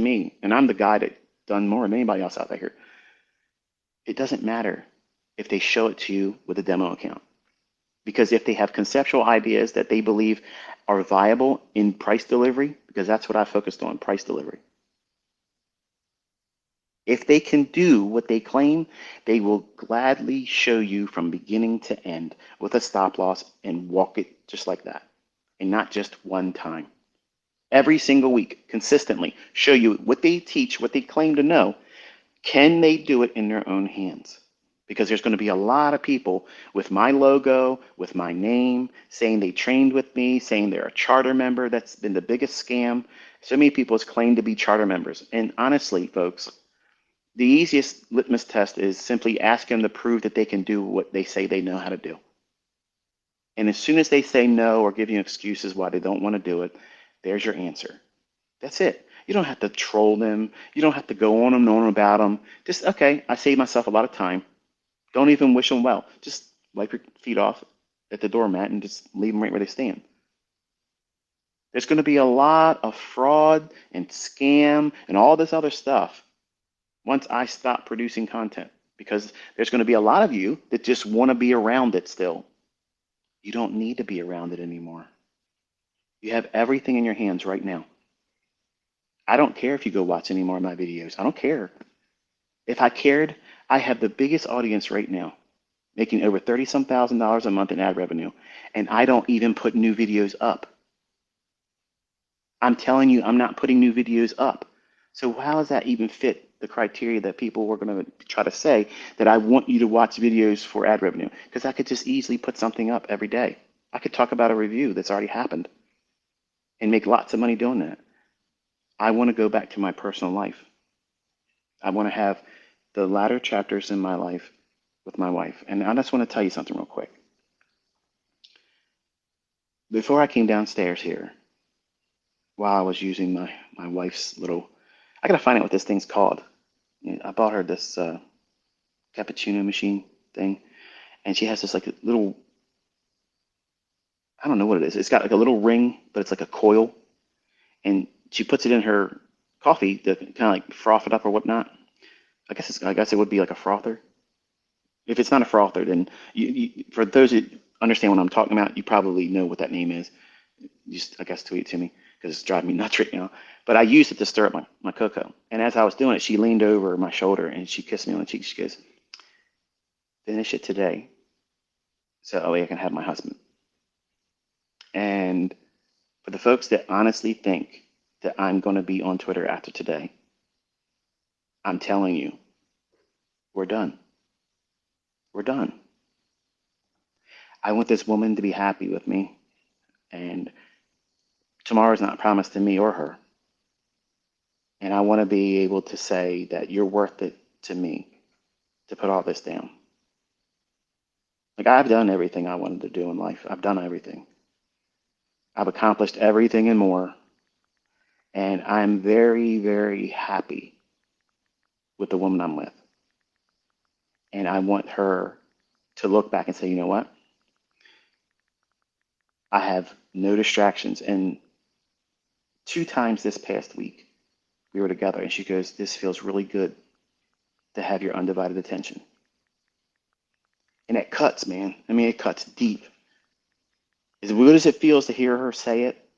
me, and I'm the guy that done more than anybody else out there. It doesn't matter if they show it to you with a demo account. Because if they have conceptual ideas that they believe are viable in price delivery, because that's what I focused on, price delivery. If they can do what they claim, they will gladly show you from beginning to end with a stop loss and walk it just like that. And not just one time. Every single week, consistently, show you what they teach, what they claim to know. Can they do it in their own hands? Because there's going to be a lot of people with my logo, with my name, saying they trained with me, saying they're a charter member. That's been the biggest scam. So many people has claimed to be charter members. And honestly, folks, the easiest litmus test is simply ask them to prove that they can do what they say they know how to do. And as soon as they say no or give you excuses why they don't want to do it, there's your answer. That's it. You don't have to troll them. You don't have to go on and on about them. Just, okay, I saved myself a lot of time. Don't even wish them well. Just wipe your feet off at the doormat and just leave them right where they stand. There's going to be a lot of fraud and scam and all this other stuff once I stop producing content, because there's going to be a lot of you that just want to be around it still. You don't need to be around it anymore. You have everything in your hands right now. I don't care if you go watch any more of my videos. I don't care. If I cared, I have the biggest audience right now, making over 30 some thousand dollars a month in ad revenue, and I don't even put new videos up. I'm telling you, I'm not putting new videos up. So how does that even fit the criteria that people were going to try to say that I want you to watch videos for ad revenue? Because I could just easily put something up every day. I could talk about a review that's already happened and make lots of money doing that. I want to go back to my personal life. I want to have the latter chapters in my life with my wife. And I just want to tell you something real quick. Before I came downstairs here, while I was using my wife's little, I gotta find out what this thing's called. I bought her this cappuccino machine thing, and she has this like a little, I don't know what it is. It's got like a little ring, but it's like a coil, and she puts it in her coffee to kind of like froth it up or whatnot. I guess it would be like a frother. If it's not a frother, then for those that understand what I'm talking about, you probably know what that name is. Just, I guess, tweet it to me because it's driving me nuts right now. But I used it to stir up my cocoa. And as I was doing it, she leaned over my shoulder and she kissed me on the cheek. She goes, finish it today so I can have my husband. And for the folks that honestly think that I'm going to be on Twitter after today, I'm telling you, we're done. We're done. I want this woman to be happy with me. And tomorrow's not promised to me or her. And I want to be able to say that you're worth it to me to put all this down. Like, I've done everything I wanted to do in life. I've done everything. I've accomplished everything and more. And I'm very, very happy with the woman I'm with. And I want her to look back and say, you know what? I have no distractions. And 2 times this past week, we were together, and she goes, this feels really good to have your undivided attention. And it cuts, man. I mean, it cuts deep. As good as it feels to hear her say it,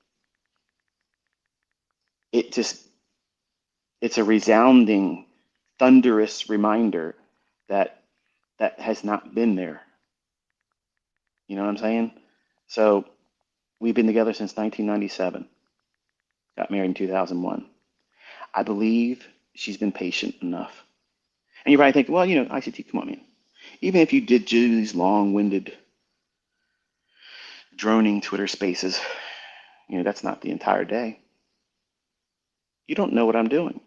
it just, it's a resounding, thunderous reminder that that has not been there. You know what I'm saying? So we've been together since 1997, got married in 2001. I believe she's been patient enough. And you probably think, well, ICT, come on, man. Even if you did do these long-winded, droning Twitter spaces, that's not the entire day. You don't know what I'm doing.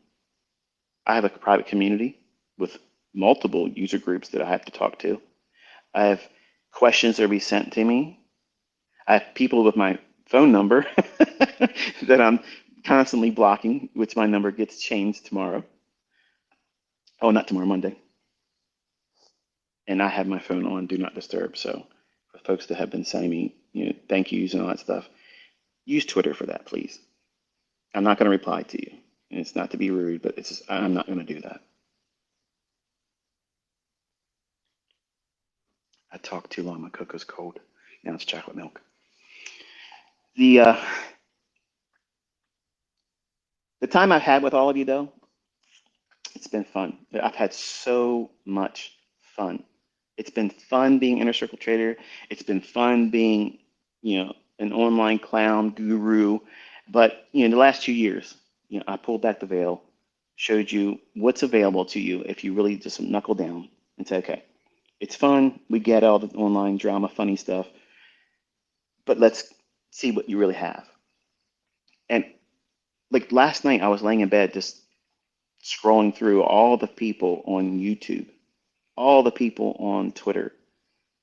I have a private community with multiple user groups that I have to talk to. I have questions that will be sent to me. I have people with my phone number that I'm constantly blocking, which my number gets changed tomorrow. Oh, not tomorrow, Monday. And I have my phone on Do Not Disturb. So for folks that have been sending me, thank yous and all that stuff, use Twitter for that, please. I'm not going to reply to you. And it's not to be rude, but it's just, I'm not going to do that. I talked too long. My cocoa's cold. Now it's chocolate milk. The uh, the time I've had with all of you though, it's been fun. I've had so much fun. It's been fun being Inner Circle Trader. It's been fun being, an online clown guru. But, the last 2 years, I pulled back the veil, showed you what's available to you if you really just knuckle down and say, okay, it's fun. We get all the online drama, funny stuff, but let's see what you really have. And like last night, I was laying in bed just scrolling through all the people on YouTube, all the people on Twitter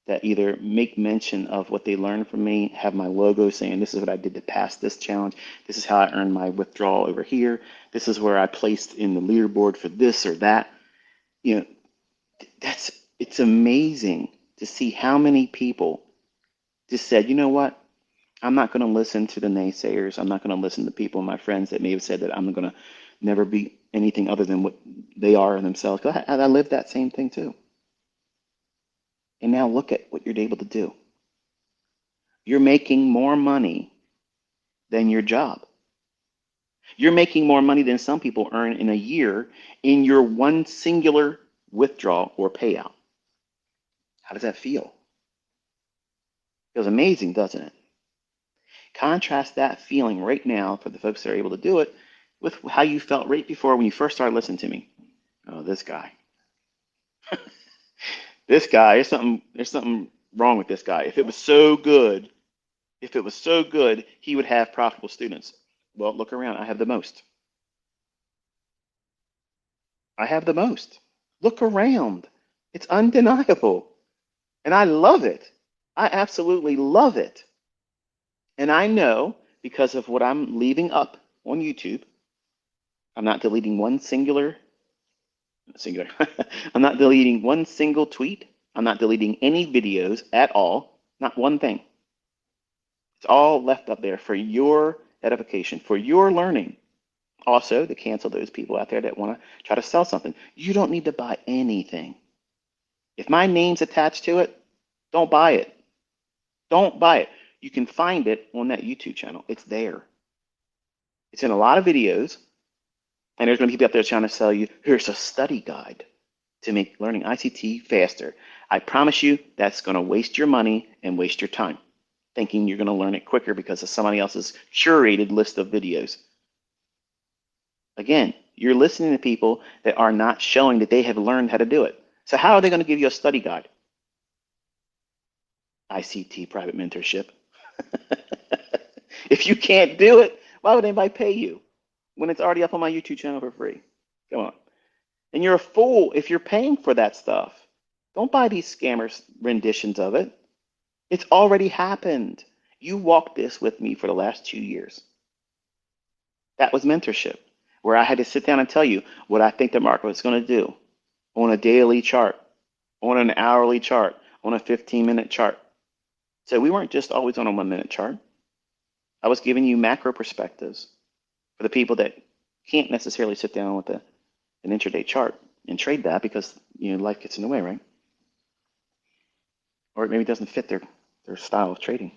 that either make mention of what they learned from me, have my logo saying, this is what I did to pass this challenge. This is how I earned my withdrawal over here. This is where I placed in the leaderboard for this or that. You know, it's amazing to see how many people just said, you know what? I'm not going to listen to the naysayers. I'm not going to listen to people, my friends that may have said that I'm going to never be anything other than what they are themselves. 'Cause I lived that same thing too. And now look at what you're able to do. You're making more money than your job. You're making more money than some people earn in a year in your one singular withdrawal or payout. How does that feel? Feels amazing, doesn't it? Contrast that feeling right now for the folks that are able to do it with how you felt right before when you first started listening to me. Oh, this guy. This guy, there's something wrong with this guy. If it was so good, he would have profitable students. Well, look around. I have the most. I have the most. Look around. It's undeniable. And I love it. I absolutely love it. And I know because of what I'm leaving up on YouTube, I'm not deleting one singular. I'm not deleting one single tweet. I'm not deleting any videos at all. Not one thing. It's all left up there for your edification, for your learning. Also, to cancel those people out there that want to try to sell something. You don't need to buy anything. If my name's attached to it, don't buy it. Don't buy it. You can find it on that YouTube channel. It's there. It's in a lot of videos, and there's going to be people out there trying to sell you, here's a study guide to make learning ICT faster. I promise you that's going to waste your money and waste your time, thinking you're going to learn it quicker because of somebody else's curated list of videos. Again, you're listening to people that are not showing that they have learned how to do it. So how are they going to give you a study guide? ICT private mentorship. If you can't do it, why would anybody pay you when it's already up on my YouTube channel for free? Come on. And you're a fool if you're paying for that stuff. Don't buy these scammers renditions of it. It's already happened. You walked this with me for the last 2 years. That was mentorship, where I had to sit down and tell you what I think the market was going to do on a daily chart, on an hourly chart, on a 15-minute chart. So we weren't just always on a 1 minute chart. I was giving you macro perspectives for the people that can't necessarily sit down with an intraday chart and trade that because life gets in the way, right? Or maybe it doesn't fit their style of trading.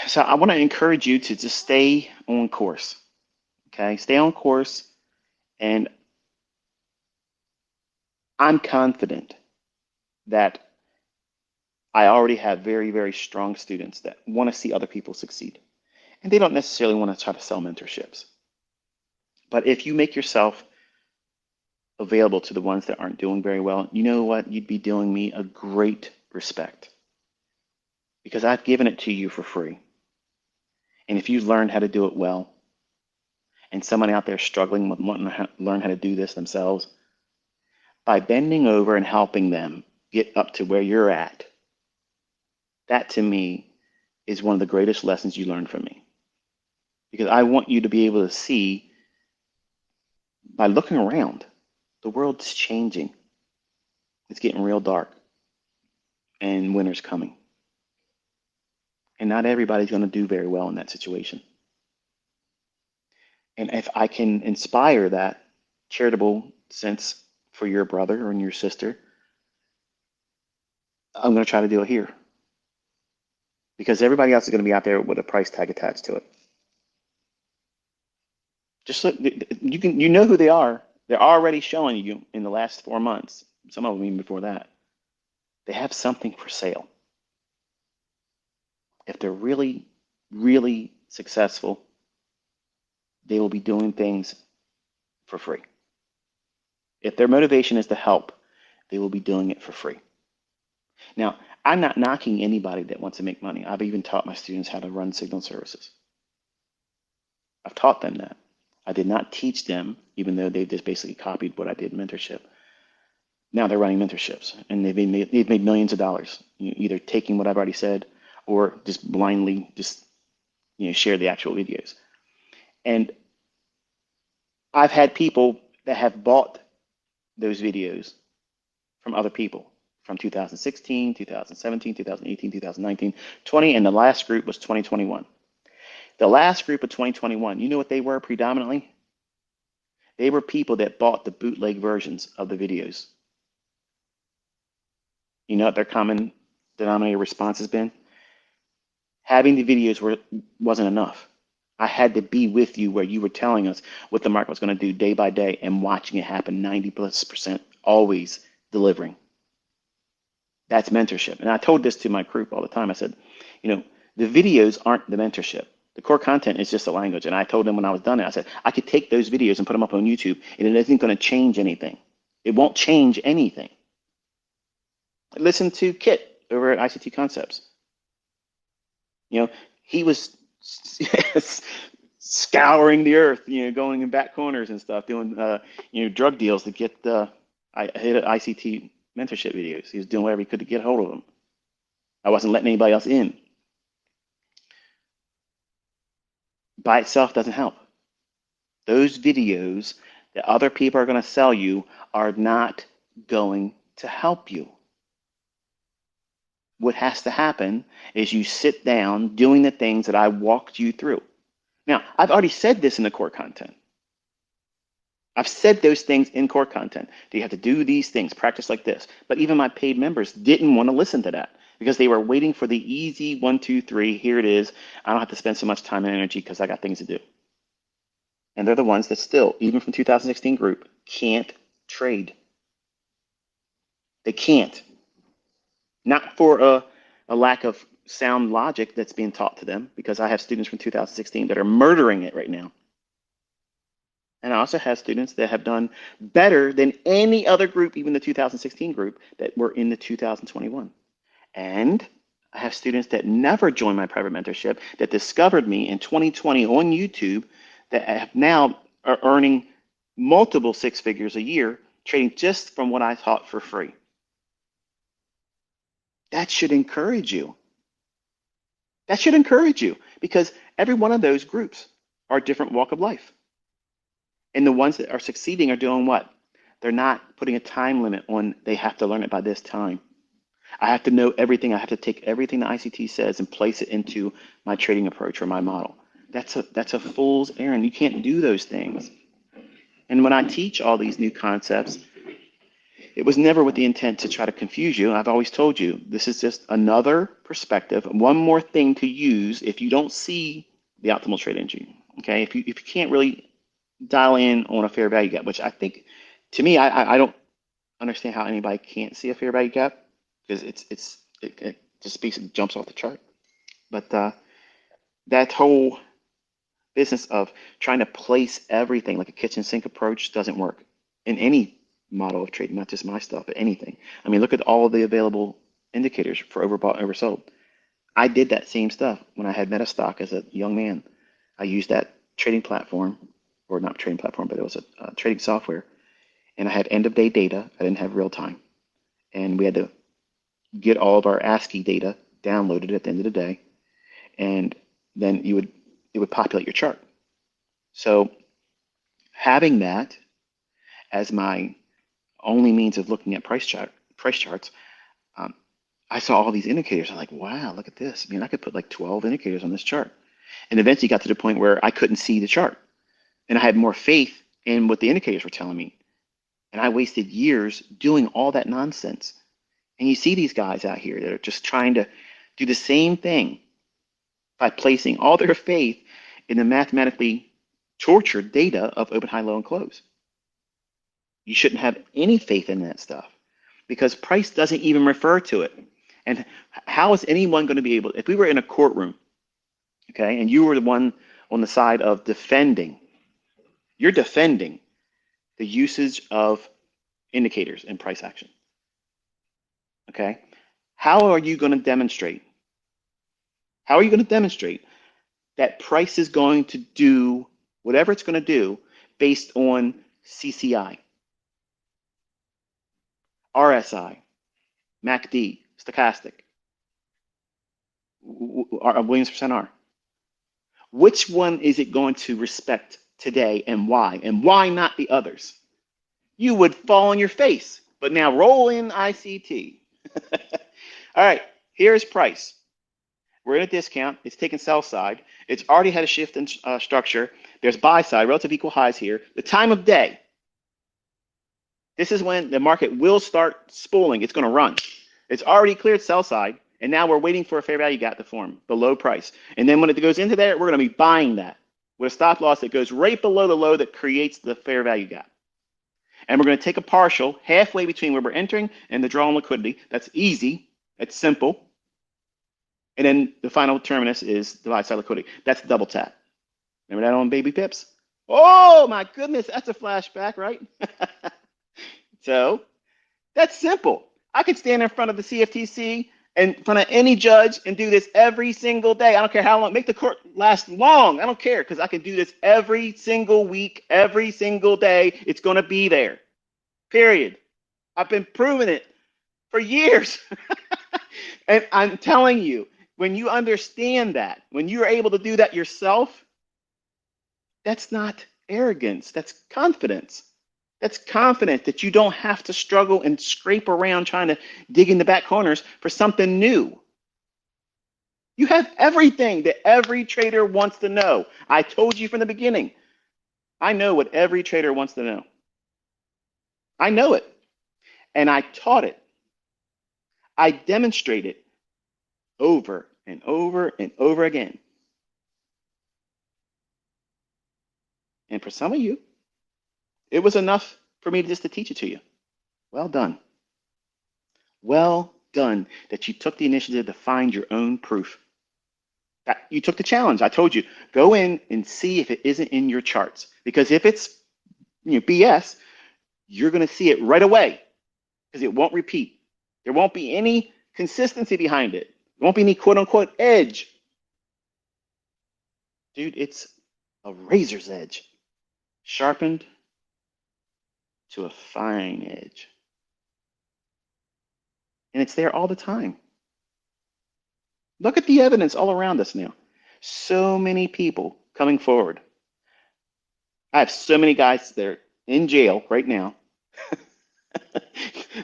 So I want to encourage you to just stay on course. Okay, stay on course, and I'm confident that I already have very, very strong students that want to see other people succeed. And they don't necessarily want to try to sell mentorships. But if you make yourself available to the ones that aren't doing very well, you know what? You'd be doing me a great respect because I've given it to you for free. And if you learn how to do it well, and somebody out there struggling with wanting to learn how to do this themselves, by bending over and helping them get up to where you're at, that to me is one of the greatest lessons you learn from me. Because I want you to be able to see by looking around, the world's changing. It's getting real dark, and winter's coming. And not everybody's going to do very well in that situation. And if I can inspire that charitable sense for your brother or your sister, I'm going to try to do it here because everybody else is going to be out there with a price tag attached to it. Just look, you know who they are. They're already showing you in the last 4 months, some of them even before that. They have something for sale. If they're really, really successful, they will be doing things for free. If their motivation is to help, they will be doing it for free. Now, I'm not knocking anybody that wants to make money. I've even taught my students how to run signal services. I've taught them that. I did not teach them, even though they just basically copied what I did in mentorship. Now they're running mentorships, and they've made millions of dollars, either taking what I've already said or just blindly just share the actual videos. And I've had people that have bought those videos from other people from 2016, 2017, 2018, 2019, 20, and the last group was 2021. The last group of 2021, you know what they were predominantly? They were people that bought the bootleg versions of the videos. You know what their common denominator response has been? Having the videos wasn't enough. I had to be with you where you were telling us what the market was going to do day by day and watching it happen 90+% always delivering. That's mentorship. And I told this to my group all the time. I said, the videos aren't the mentorship. The core content is just a language. And I told them when I was done it, I said, I could take those videos and put them up on YouTube and it isn't going to change anything. It won't change anything. Listen to Kit over at ICT Concepts. He was scouring the earth, going in back corners and stuff, doing, drug deals to get ICT mentorship videos. He was doing whatever he could to get hold of them. I wasn't letting anybody else in. By itself doesn't help. Those videos that other people are going to sell you are not going to help you. What has to happen is you sit down doing the things that I walked you through. Now, I've already said this in the core content. I've said those things in core content. You have to do these things, practice like this. But even my paid members didn't want to listen to that because they were waiting for the easy 1, 2, 3. Here it is. I don't have to spend so much time and energy because I got things to do. And they're the ones that still, even from 2016 group, can't trade. They can't. Not for a lack of sound logic that's being taught to them, because I have students from 2016 that are murdering it right now. And I also have students that have done better than any other group, even the 2016 group, that were in the 2021. And I have students that never joined my private mentorship that discovered me in 2020 on YouTube that have now are earning multiple six figures a year trading just from what I taught for free. That should encourage you. That should encourage you because every one of those groups are a different walk of life. And the ones that are succeeding are doing what? They're not putting a time limit on they have to learn it by this time. I have to know everything. I have to take everything the ICT says and place it into my trading approach or my model. That's a fool's errand. You can't do those things. And when I teach all these new concepts, it was never with the intent to try to confuse you. I've always told you this is just another perspective, one more thing to use if you don't see the optimal trade engine. Okay, if you can't really dial in on a fair value gap, which I think, to me, I don't understand how anybody can't see a fair value gap because it just basically jumps off the chart. But that whole business of trying to place everything like a kitchen sink approach doesn't work in any model of trading, not just my stuff, but anything. I mean, look at all the available indicators for overbought and oversold. I did that same stuff when I had Metastock as a young man. I used that trading platform, or not trading platform, but it was a trading software. And I had end of day data. I didn't have real time. And we had to get all of our ASCII data downloaded at the end of the day. And then it would populate your chart. So having that as my only means of looking at price charts, I saw all these indicators. I'm like, wow, look at this. I mean, I could put like 12 indicators on this chart. And eventually got to the point where I couldn't see the chart. And I had more faith in what the indicators were telling me. And I wasted years doing all that nonsense. And you see these guys out here that are just trying to do the same thing by placing all their faith in the mathematically tortured data of open, high, low, and close. You shouldn't have any faith in that stuff because price doesn't even refer to it. And how is anyone going to be able, if we were in a courtroom, okay, and you were the one on the side of defending, you're defending the usage of indicators in price action, okay? How are you going to demonstrate? How are you going to demonstrate that price is going to do whatever it's going to do based on CCI, RSI, MACD, stochastic, Williams percent R? Which one is it going to respect today and why? And why not the others? You would fall on your face. But now roll in ICT. All right, here's price. We're in a discount. It's taken sell side. It's already had a shift in structure. There's buy side, relative equal highs here. The time of day. This is when the market will start spooling. It's going to run. It's already cleared sell side. And now we're waiting for a fair value gap to form, below price. And then when it goes into there, we're going to be buying that with a stop loss that goes right below the low that creates the fair value gap. And we're going to take a partial halfway between where we're entering and the draw on liquidity. That's easy. That's simple. And then the final terminus is the buy side liquidity. That's double tap. Remember that on Baby Pips? Oh my goodness, that's a flashback, right? So that's simple. I could stand in front of the CFTC, in front of any judge, and do this every single day. I don't care how long. Make the court last long. I don't care, because I can do this every single week, every single day. It's going to be there. Period. I've been proving it for years. And I'm telling you, when you understand that, when you're able to do that yourself, that's not arrogance. That's confidence. That's confident that you don't have to struggle and scrape around trying to dig in the back corners for something new. You have everything that every trader wants to know. I told you from the beginning. I know what every trader wants to know. I know it. And I taught it. I demonstrated over and over and over again. And for some of you, it was enough for me just to teach it to you. Well done. Well done that you took the initiative to find your own proof. That you took the challenge. I told you, go in and see if it isn't in your charts. Because if it's BS, you're going to see it right away because it won't repeat. There won't be any consistency behind it. There won't be any quote unquote edge. Dude, it's a razor's edge, sharpened to a fine edge. And it's there all the time. Look at the evidence all around us now. So many people coming forward. I have so many guys that are in jail right now.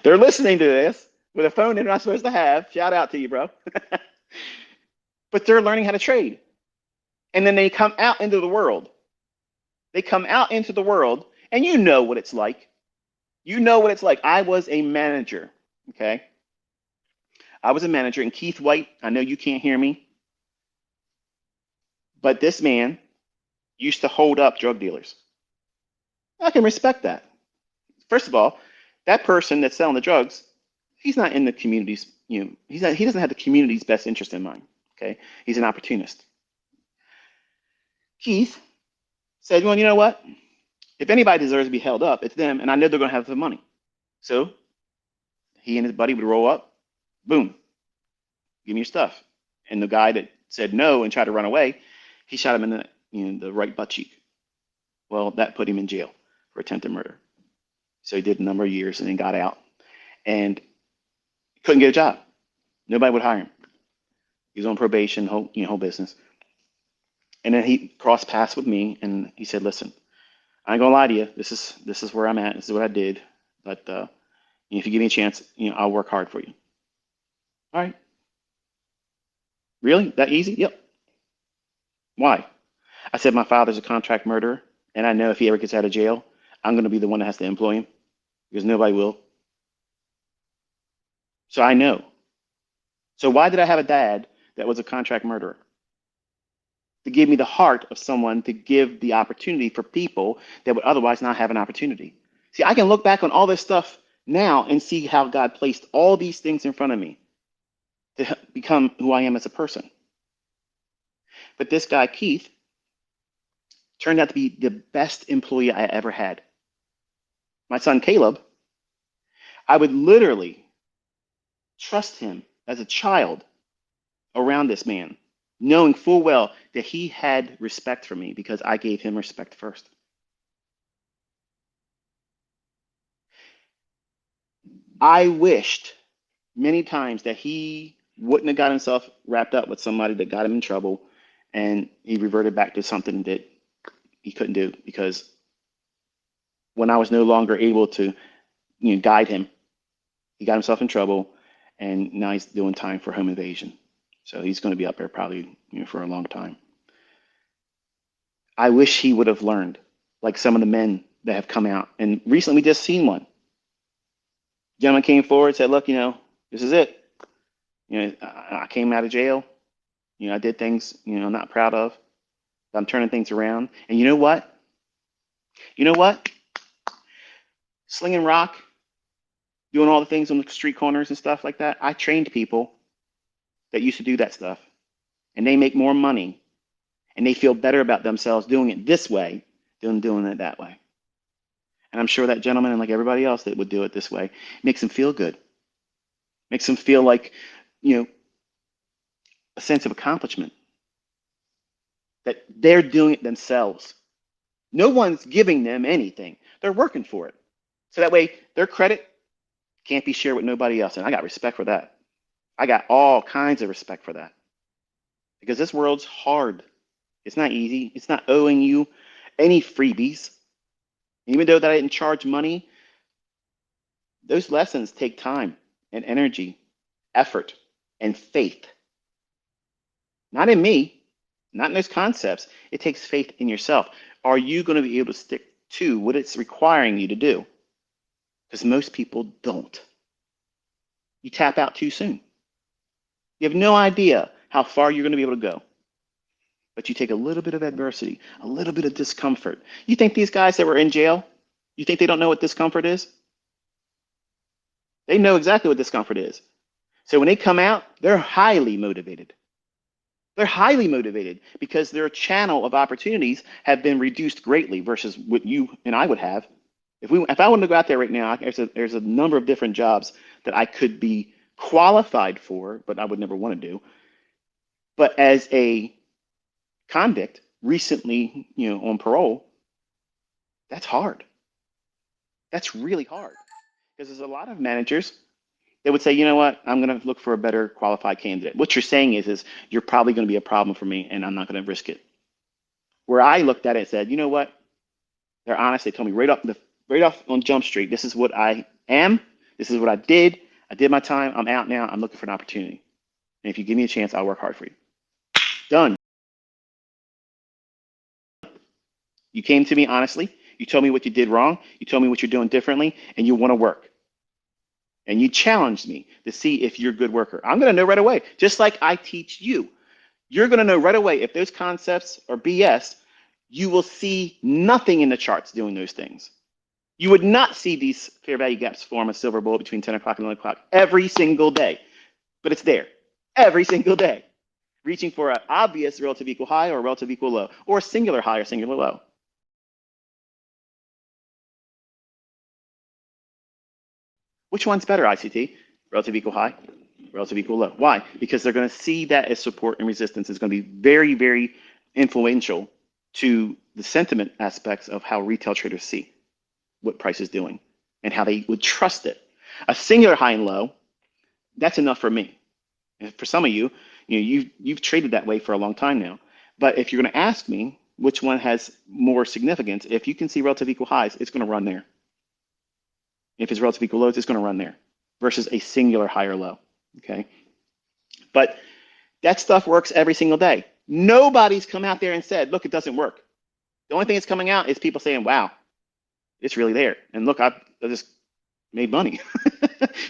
They're listening to this with a phone they're not supposed to have. Shout out to you, bro. But they're learning how to trade. And then they come out into the world. They come out into the world, and you know what it's like. You know what it's like. I was a manager, okay? I was a manager, and Keith White, I know you can't hear me, but this man used to hold up drug dealers. I can respect that. First of all, that person that's selling the drugs, he's not in the community's, he doesn't have the community's best interest in mind, okay? He's an opportunist. Keith said, well, you know what? If anybody deserves to be held up, it's them, and I know they're going to have the money. So he and his buddy would roll up, boom, give me your stuff. And the guy that said no and tried to run away, he shot him in the right butt cheek. Well, that put him in jail for attempted murder. So he did a number of years and then got out and couldn't get a job. Nobody would hire him. He was on probation, whole business. And then he crossed paths with me and he said, listen, I ain't gonna lie to you. This is where I'm at. This is what I did. But if you give me a chance, I'll work hard for you. All right. Really? That easy? Yep. Why? I said my father's a contract murderer And I know if he ever gets out of jail, I'm going to be the one that has to employ him because nobody will. So I know. So why did I have a dad that was a contract murderer? To give me the heart of someone to give the opportunity for people that would otherwise not have an opportunity. See, I can look back on all this stuff now and see how God placed all these things in front of me to become who I am as a person. But this guy, Keith, turned out to be the best employee I ever had. My son, Caleb, I would literally trust him as a child around this man, knowing full well that he had respect for me because I gave him respect first. I wished many times that he wouldn't have got himself wrapped up with somebody that got him in trouble and he reverted back to something that he couldn't do because when I was no longer able to guide him, he got himself in trouble and now he's doing time for home invasion. So he's going to be up there probably for a long time. I wish he would have learned, like some of the men that have come out. And recently we just seen one. Gentleman came forward, said, "Look, this is it. I came out of jail. I did things, I'm not proud of. I'm turning things around. And you know what? You know what? Slinging rock, doing all the things on the street corners and stuff like that. I trained people that used to do that stuff, and they make more money, and they feel better about themselves doing it this way than doing it that way. And I'm sure that gentleman and like everybody else that would do it this way makes them feel good, makes them feel like, a sense of accomplishment that they're doing it themselves. No one's giving them anything. They're working for it. So that way their credit can't be shared with nobody else. And I got respect for that. I got all kinds of respect for that because this world's hard. It's not easy. It's not owing you any freebies. Even though that I didn't charge money, those lessons take time and energy, effort, and faith. Not in me, not in those concepts. It takes faith in yourself. Are you going to be able to stick to what it's requiring you to do? Because most people don't. You tap out too soon. You have no idea how far you're going to be able to go. But you take a little bit of adversity, a little bit of discomfort. You think these guys that were in jail, you think they don't know what discomfort is? They know exactly what discomfort is. So when they come out, they're highly motivated. They're highly motivated because their channel of opportunities have been reduced greatly versus what you and I would have. If I wanted to go out there right now, there's a number of different jobs that I could be qualified for, but I would never want to do. But as a convict recently, on parole, that's hard. That's really hard because there's a lot of managers that would say, you know what, I'm going to look for a better qualified candidate. What you're saying is you're probably going to be a problem for me and I'm not going to risk it. Where I looked at it and said, you know what, they're honest. They told me right off on Jump Street, this is what I am. This is what I did. I did my time. I'm out now. I'm looking for an opportunity. And if you give me a chance, I'll work hard for you. Done. You came to me honestly. You told me what you did wrong. You told me what you're doing differently, and you want to work. And you challenged me to see if you're a good worker. I'm going to know right away, just like I teach you. You're going to know right away if those concepts are BS. You will see nothing in the charts doing those things. You would not see these fair value gaps form a silver bullet between 10 o'clock and 11 o'clock every single day. But it's there every single day, reaching for an obvious relative equal high or relative equal low, or a singular high or singular low. Which one's better, ICT? Relative equal high, relative equal low. Why? Because they're going to see that as support and resistance. It's going to be very, very influential to the sentiment aspects of how retail traders see what price is doing and how they would trust it. A singular high and low, that's enough for me. And for some of you, you've traded that way for a long time now. But if you're going to ask me which one has more significance, if you can see relative equal highs, it's going to run there. If it's relative equal lows, it's going to run there versus a singular high or low. Okay. But that stuff works every single day. Nobody's come out there and said, look, it doesn't work. The only thing that's coming out is people saying, wow, it's really there. And look, I just made money.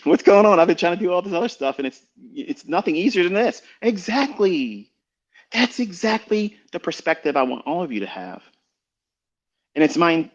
What's going on? I've been trying to do all this other stuff and it's nothing easier than this. Exactly. That's exactly the perspective I want all of you to have. And it's mine